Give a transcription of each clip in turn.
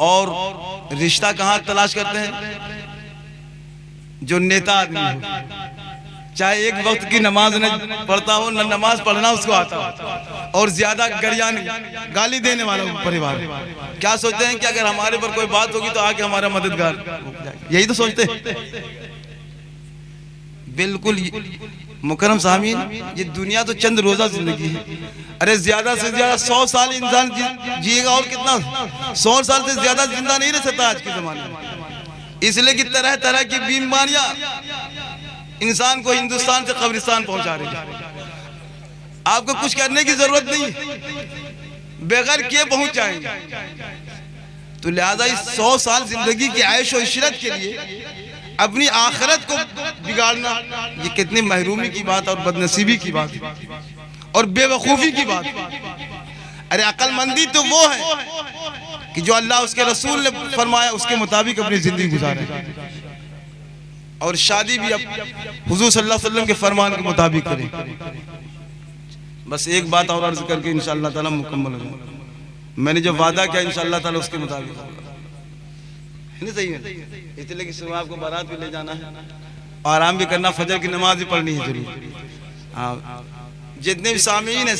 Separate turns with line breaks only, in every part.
और रिश्ता कहाँ तलाश करते हैं? जो नेता आदमी हो, चाहे एक वक्त की नमाज न पढ़ता हो, न नमाज पढ़ना उसको आता हो, और ज्यादा गरियान गाली देने वाला परिवार। क्या सोचते हैं कि अगर हमारे पर कोई बात होगी तो आके हमारा मददगार, यही तो सोचते हैं। बिल्कुल मुकरम सामीन, ये दुनिया तो चंद रोजा जिंदगी है। अरे ज्यादा से ज्यादा 100 साल इंसान जिएगा, और कितना 100 साल से ज्यादा जिंदा नहीं रह सकता आज के जमाने में। इसलिए कि तरह तरह की बीमारियां इंसान को हिंदुस्तान से कब्रिस्तान पहुंचा रही है। आपको कुछ करने की जरूरत नहीं, बगैर किए पहुंच जाएंगे। तो लिहाजा इस 100 साल जिंदगी की ऐश और इशरत के लिए अपनी आखिरत को बिगाड़ना, ये कितनी महरूमी की बात और बदनसीबी की बात और बेवकूफ़ी की बात। अरे अक्लमंदी तो वो है कि जो अल्लाह उसके रसूल ने फरमाया उसके मुताबिक अपनी जिंदगी गुजारे, और शादी भी अब हुजूर सल्लल्लाहु अलैहि वसल्लम के फरमान के मुताबिक करें। बस एक बात और अर्ज करके इंशाअल्लाह ताला मुकम्मल हो। मैंने जो वादा किया इंशाअल्लाह ताला उसके मुताबिक होगा, नहीं सही है? इसलिए कि सुबह आपको बारात भी ले जाना है, आराम भी करना, फजर की नमाज भी पढ़नी है जरूर। हाँ, जितने भी सामीन है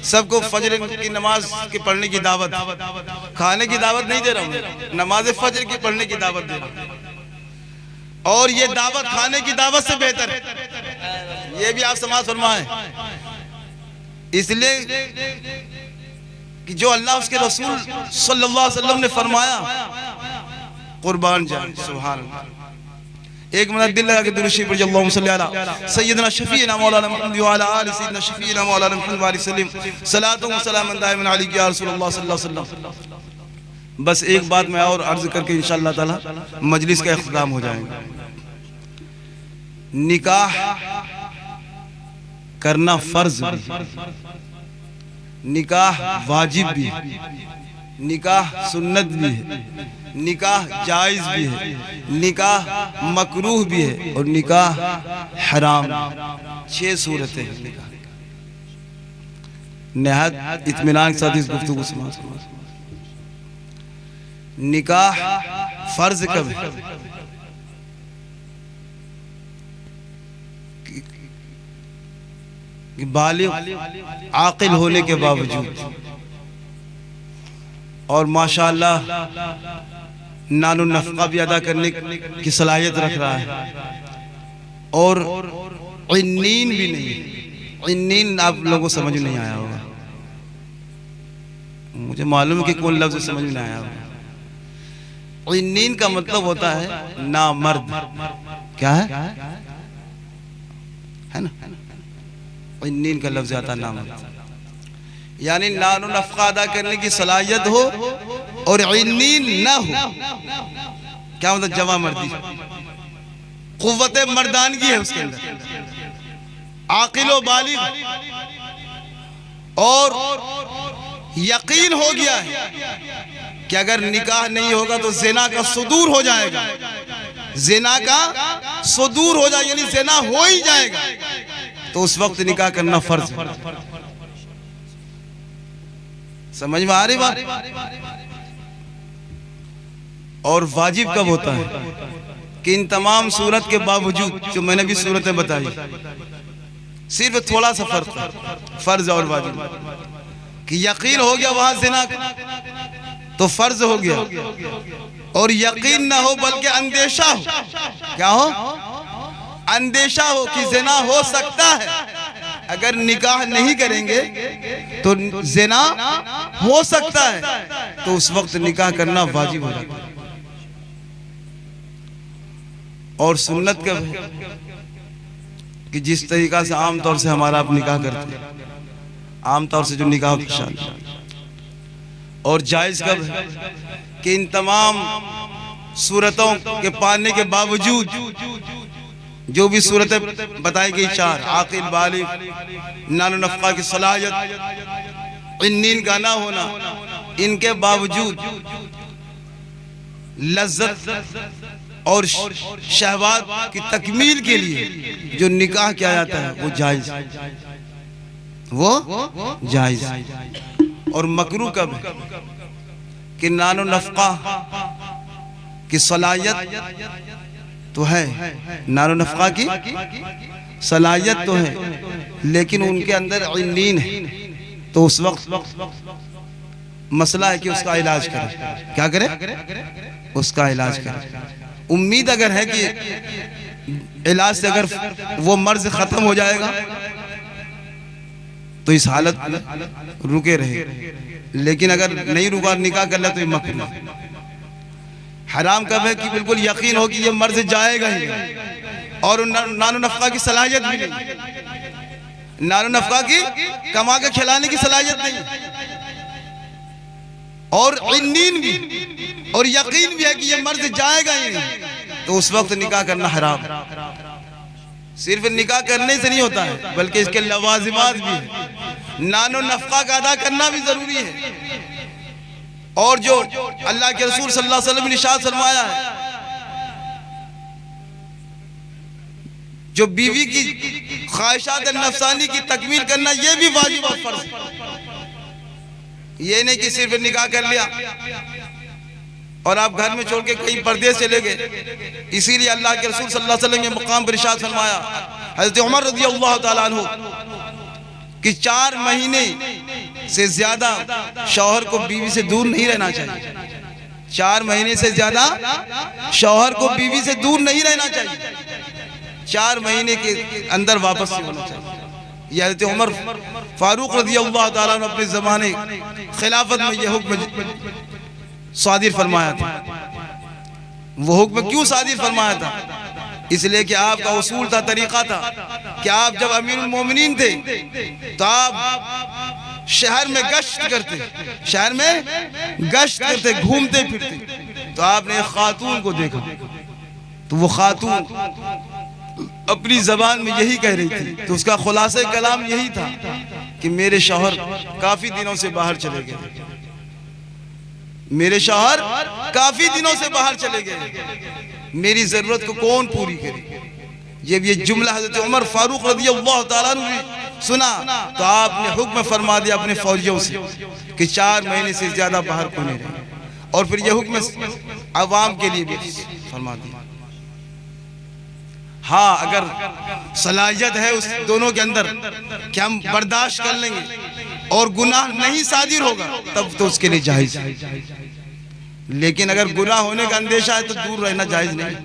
सबको फजर की नमाज की पढ़ने की दावत, खाने की दावत नहीं दे रहा हूँ, नमाज फजर की पढ़ने की दावत दे रहा हूँ। और ये दावत खाने की दावत से बेहतर है, ये भी आप समाज फरमाएं। इसलिए कि जो अल्लाह उसके रसूल सल्लल्लाहु अलैहि वसल्लम ने फरमाया कुर्बान जाए। सुभान अल्लाह। एक मिनट दिल लगा के दुरूद शरीफ पढ़िए, अल्लाहुम्मा सल्ली अला सय्यिदना शफीना मौलाना मुहम्मद व अला आलि सय्यिदना शफीना मौलाना मुहम्मद व अलैहि सल्लम सलातु व सलामुन दाइमन अलैका या रसूलल्लाह सल्लल्लाहु अलैहि वसल्लम। बस एक बात मैं और अर्ज करके इंशाअल्लाह ताला मजलिस का इख्तिताम हो जाएगा। निकाह करना फर्ज भी, निकाह वाजिब भी है, निकाह सुन्नत भी है, निकाह जायज भी है, निकाह मकरूह भी है, और निकाह हराम। 6 सूरतें हैं निकाह। निहायत इत्मीनान के साथ इस गुफ्तगू सुना। निकाह फर्ज कब है? बालिग आकिल होने के बावजूद, और माशाअल्लाह नानो नफका भी अदा करने की सलाहियत रख रहा है, और इन्नीन भी नहीं। इन्नीन आप लोगों को समझ नहीं आया होगा, मुझे मालूम है कि कौन लफ्ज समझ में आया होगा। इन्नीन का मतलब होता है नामर्द। क्या है ना? इन्नीन का लफ्ज आता है नामर्द, यानी नानो नफका अदा करने की सलाहियत हो और इन्नीन न हो। क्या मतलब? जवा मर्दी, कुव्वत मर्दानगी है उसके अंदर, आकिलो बालिग, और यकीन हो गया है कि अगर निकाह नहीं होगा तो ज़िना का सुदूर हो जाएगा, ज़िना का सुदूर हो जाएगा, यानी ज़िना हो ही जाएगा, तो उस वक्त निकाह करना फर्ज है। समझ में आ रही बात? और वाजिब कब होता है? कि इन तमाम सूरत के बावजूद जो मैंने भी सूरतें बताई, सिर्फ थोड़ा सा फर्क है फर्ज और वाजिब। कि यकीन हो गया वहां ज़िना तो फर्ज हो गया, और यकीन ना हो बल्कि अंदेशा हो। क्या हो? अंदेशा हो कि ज़िना हो सकता है, अगर निकाह नहीं करेंगे तो ज़िना हो सकता है, तो उस वक्त निकाह करना वाजिब हो जाता है। और सुन्नत कब है? कि जिस तरीका से आम तौर से हमारा आप निकाह करते हैं, आम तौर से जो निकाह होती है शादी। और जायज कब है? कि इन तमाम सूरतों के पाने के बावजूद जो भी सूरतें बताई गई, 4 आकिल बालिग, नानो नफका की सलाहियत, इन्नीन का ना होना, इनके बावजूद लज्जत और शहवात की तकमील के लिए जो निकाह किया जाता है वो जायज, वो जायज। और मकरूह कब है? कि नानो नफका कि सलाहियत तो है, नारो नफका की सलाहियत तो है, लेकिन उनके अंदर इल्लीन है। तो उस वक्त मसला है कि उसका इलाज करें। क्या करें? उसका इलाज करें। उम्मीद अगर है कि इलाज से अगर वो मर्ज खत्म हो जाएगा तो इस हालत में रुके रहे, लेकिन अगर नहीं रुका, निकाह कर ले तो ये मकरूह। हराम कब है कि बिल्कुल यकीन हो कि ये मर्ज जाएगा ही नहीं, और नानो नफका की सलाहियत भी नहीं, नानो नफका की कमा के खिलाने की सलाहियत नहीं, और इल्लीन भी और यकीन भी है कि ये मर्ज जाएगा ही नहीं, तो उस वक्त निकाह करना हराम। सिर्फ निकाह करने से नहीं होता है, बल्कि इसके लवाजिमात भी है। नानो नफका का अदा करना भी जरूरी है। और जो अल्लाह के रसूल सल्लल्लाहु अलैहि वसल्लम ने इरशाद फरमाया है, जो बीवी की ख्वाहिशात नफसानी की तकमील करना, ये भी वाजिब और फर्ज है। ये नहीं कि सिर्फ निकाह कर लिया और आप घर में छोड़ के कहीं परदेश चले गए। इसीलिए अल्लाह के रसूल सल्लल्लाहु अलैहि वसल्लम ने मकाम पर इरशाद फरमाया, हज़रत उमर रज़ियल्लाहु ताला अन्हु, कि 4 महीने से ज्यादा शौहर को बीवी से दूर नहीं रहना चाहिए। 4 महीने से ज्यादा शौहर को बीवी से दूर नहीं रहना चाहिए। 4 महीने के अंदर वापस से होना चाहिए। यह हज़रत उमर फारूक रज़ियल्लाहु ताला अन्हु अपने ज़माने खिलाफत में यह हुक्म सादिर फरमाया था। वो हुक्म क्यों सादिर फरमाया था? इसलिए कि आपका उसूल था, तरीका था कि आप जब अमीरुल मोमिनीन थे तो आप शहर में गश्त करते, शहर में गश्त करते, घूमते फिरते। तो आपने एक खातून को देखा, तो वो खातून अपनी जबान में यही कह रही थी, तो उसका खुलासा कलाम यही था कि मेरे शौहर काफी दिनों से बाहर चले गए, मेरे शौहर काफी दिनों से बाहर चले गए, मेरी जरूरत को कौन पूरी करे। ये जुमला हज़रत उमर फारूक रज़ियल्लाहु ताला अन्हु ने सुना तो आपने हुक्म फरमा दिया अपने फौजियों से कि 4 महीने से ज्यादा बाहर को नहीं रहे, और फिर यह हुक्म अवाम के लिए भी फरमा दिया। हाँ, अगर सलाहियत है उस दोनों के अंदर कि हम बर्दाश्त कर लेंगे और गुनाह नहीं सादिर होगा, तब तो उसके लिए जायज है। लेकिन अगर गुनाह होने का अंदेशा है तो दूर रहना जायज नहीं।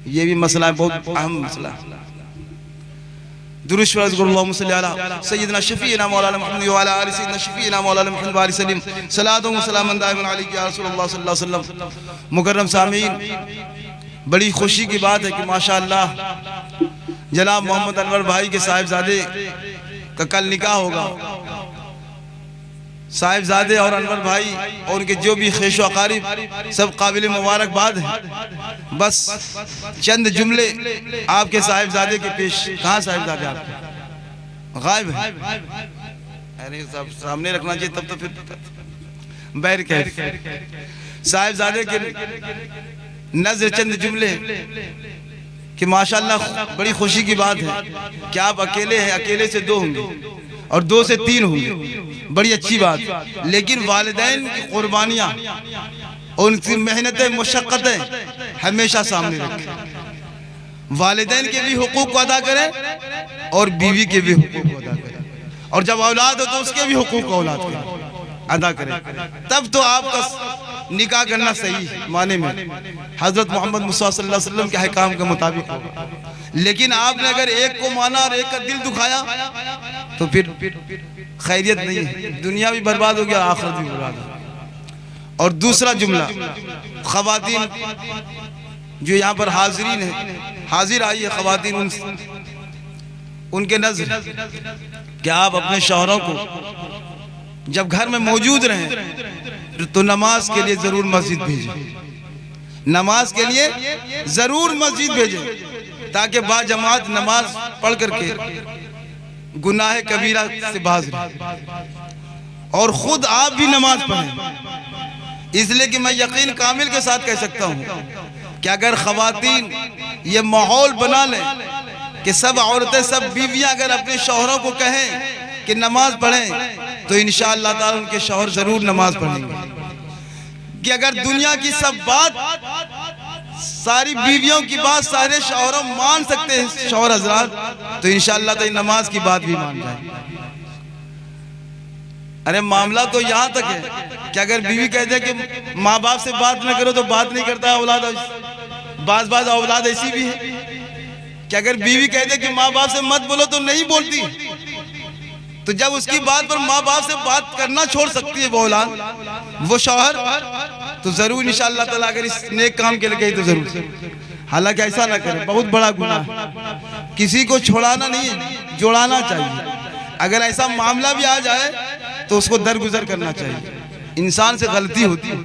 ये भी मसला है, बहुत अहम मसला। दुरूद अल्लाहुम्मा सल्ली अला सय्यिदना शफीना मौलाना मुहम्मद व अला आलि सय्यिदना शफीना मौलाना मुहम्मद व आलि सलीम सलातु व सलामुन दाइमन अलैका या रसूलल्लाह सल्लल्लाहु अलैहि वसल्लम। मुकर्रम सामीन, बड़ी खुशी की बात है कि माशाअल्लाह जनाब मोहम्मद अनवर भाई के साहिबजादे का कल निकाह होगा। साहिबजादे और अनवर भाई और उनके जो भी ख़ैशो अक़ारिब सब काबिल मुबारकबाद हैं। बस चंद जुमले आपके साहिबजादे के पेश। कहाँ साहिबजादे आपके? गायब है। अरे सब सामने रखना चाहिए, तब तो फिर बैर कैफ। साहिबजादे के नज़र चंद जुमले कि माशाअल्लाह बड़ी खुशी की बात है कि आप अकेले हैं, अकेले से 2 होंगे और 2 से 3 होंगे, बड़ी अच्छी बात। लेकिन वालिदैन की कुर्बानियाँ और उनकी मेहनतें, मुशक्क़तें हमेशा सामने रखें। वालिदैन के भी हुकूक को अदा करें और बीवी के भी हुकूक को अदा करें, और जब औलाद हो तो उसके भी हुकूक को औलाद को अदा करें, तब तो आपका निकाह करना सही माने में हजरत मोहम्मद मुस्तफा सल्लल्लाहु अलैहि वसल्लम के अहकाम के मुताबिक होगा। लेकिन आपने अगर एक को माना और एक का दिल दुखाया तो फिर खैरियत नहीं है, दुनिया भी बर्बाद हो गया, आखिरत भी बर्बाद हो गया। और दूसरा जुमला, खवातीन जो यहाँ पर हाजिरीन है, हाजिर आई है खवातीन, उनके नज़र कि आप अपने शौहरों को जब घर में मौजूद रहें तो नमाज के लिए जरूर मस्जिद भेजें, नमाज के लिए जरूर मस्जिद भेजें, ताकि बाजमात नमाज पढ़ करके गुनाह कबीरा से बाज रहे और खुद आप भी नमाज पढ़ें। इसलिए कि मैं यकीन कामिल के साथ कह सकता हूँ कि अगर खवातीन ये माहौल बना लें कि सब औरतें, सब बीवियां अगर अपने शौहरों को कहें कि नमाज पढ़ें, तो इंशाअल्लाह ताला उनके शौहर जरूर नमाज पढ़ेंगे। कि अगर दुनिया की सब बात, सारी बीवियों की बात सारे शौहरों मान सकते हैं शौहर हजरात, तो इंशाअल्लाह तो नमाज की बात भी मान जाए। अरे मामला तो यहाँ तक है कि अगर बीवी कहते हैं कि माँ बाप से बात न करो तो बात नहीं करता औलाद। बाज औलाद ऐसी भी है कि अगर बीवी कहते कि माँ बाप से मत बोलो तो नहीं बोलती, तो जब उसकी बात पर माँ बाप से बात करना छोड़ सकती है वो औलाद, वो शौहर, तो जरूर इंशाअल्लाह ताला अगर इस नेक काम के लिए गई तो जरूर। हालांकि ऐसा ना करे, बहुत बड़ा गुनाह है। किसी को छोड़ाना नहीं, जोड़ाना चाहिए। अगर ऐसा मामला भी आ जाए तो उसको दरगुजर करना चाहिए। इंसान से गलती होती है,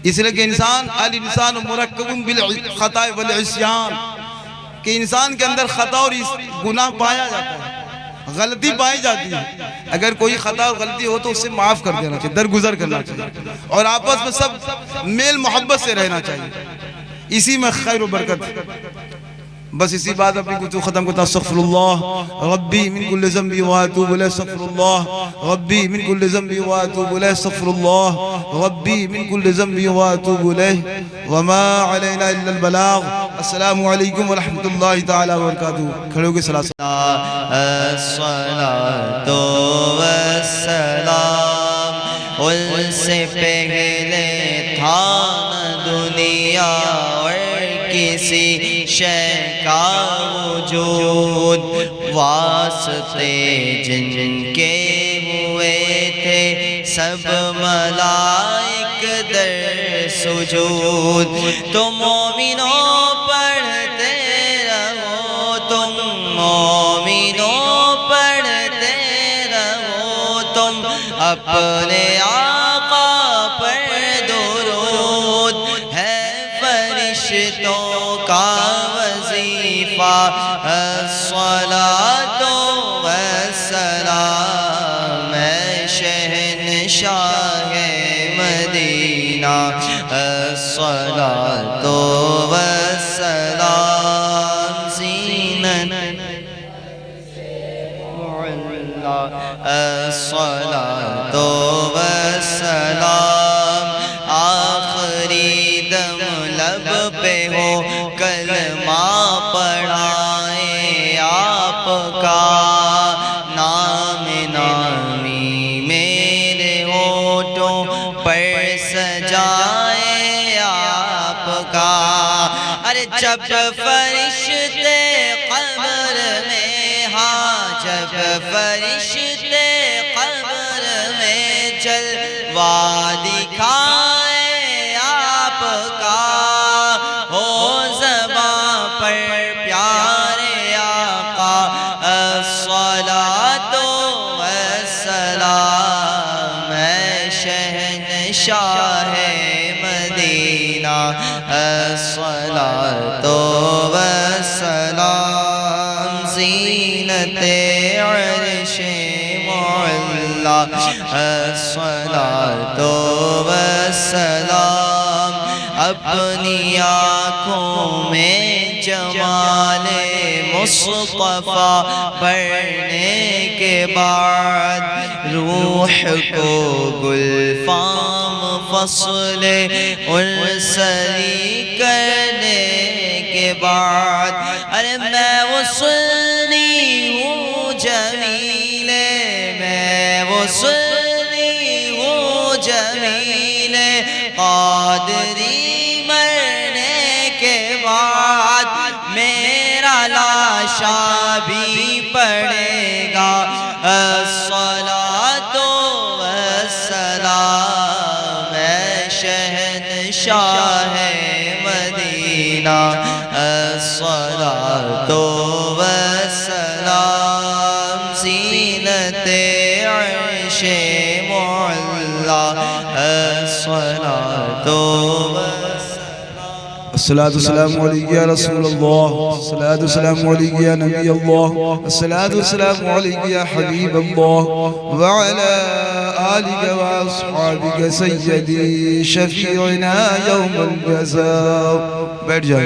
इसलिए कि इंसान अल इंसान मुरक्कबुन बिल खता वल इस्यान, कि इंसान के अंदर खता और गुनाह पाया जाता है, गलती पाई जाती है। अगर कोई खता और गलती हो तो उससे माफ कर देना चाहिए, दरगुजर करना चाहिए, और आपस में सब मेल मोहब्बत से रहना चाहिए। इसी में खैर व बरकत। बस इसी बात अपनी गुफ्तगू खत्म करता हूं। अस्तगफिरुल्लाह रब्बी मिन कुल्लि ज़ंबी व अतूबु इलैह, अस्तगफिरुल्लाह रब्बी मिन कुल्लि ज़ंबी व अतूबु इलैह, अस्तगफिरुल्लाह रब्बी मिन कुल्लि ज़ंबी व अतूबु इलैह, व मा अलैना इल्ला अल बलाग। अस्सलामु अलैकुम व रहमतुल्लाहि तआला व बरकातहू। खड़े होकर सलात
अस्सलातु वस्सलाम, उनसे पहले था न दुनिया और किसी शय का वजूद, वास्ते जिनके हुए थे सब मलाइक दर सुजूद। तुम मोमिनों पढ़ते रहो, तुम मोमिनों पढ़ते रहो, तुम अपने आका पर दुरूद। है फरिश्तों का वजीफा अस्सलातु वस्सलाम, शहंशाह मदीना अस्सलातु वस्सलाम, ज़ीनत अस्सलातु वस्सलाम, आखिरी दम लब पे हो कलमा पढ़ाए आपका, नाम नामी मेरे होठों पर सजाए आपका। अरे जब फरिश्ते कब्र में, हाँ जब फरिश्ते कब्र में जलवा दिखाए आपका, हो ज़बां पर प्यारे आका अस्सलातु वस्सलाम, शहंशाह मदीना अस्सलातु वस्सलाम, ज़ीनते अर्शे मौला अस्सलातु वस्सलाम। अपनी आँखों में जमाले मुस्तफ़ा पढ़ने के बाद, रूह को गुलफाम फसले उनसली करने के बाद, अरे मैं वो सुन्नी हूँ जमीले, मैं वो सुन्नी हूँ जमीले, क़ादरी मरने के बाद मेरा लाशा भी पड़ेगा अस्सलातु वस्सलाम, शहंशाह मदीना अस्सलातु वस्सलाम, ज़ीनते अर्शे मौला अस्सलातु
अस्सलातु वस्सलामु अलैका या रसूलल्लाह, अस्सलातु वस्सलामु अलैका या नबी अल्लाह, अस्सलातु वस्सलामु अलैका या हबीब अल्लाह, व अला आलिका व अस्हाबिका सय्यदी शफीअना यौमल जज़ा। बैठ जाए।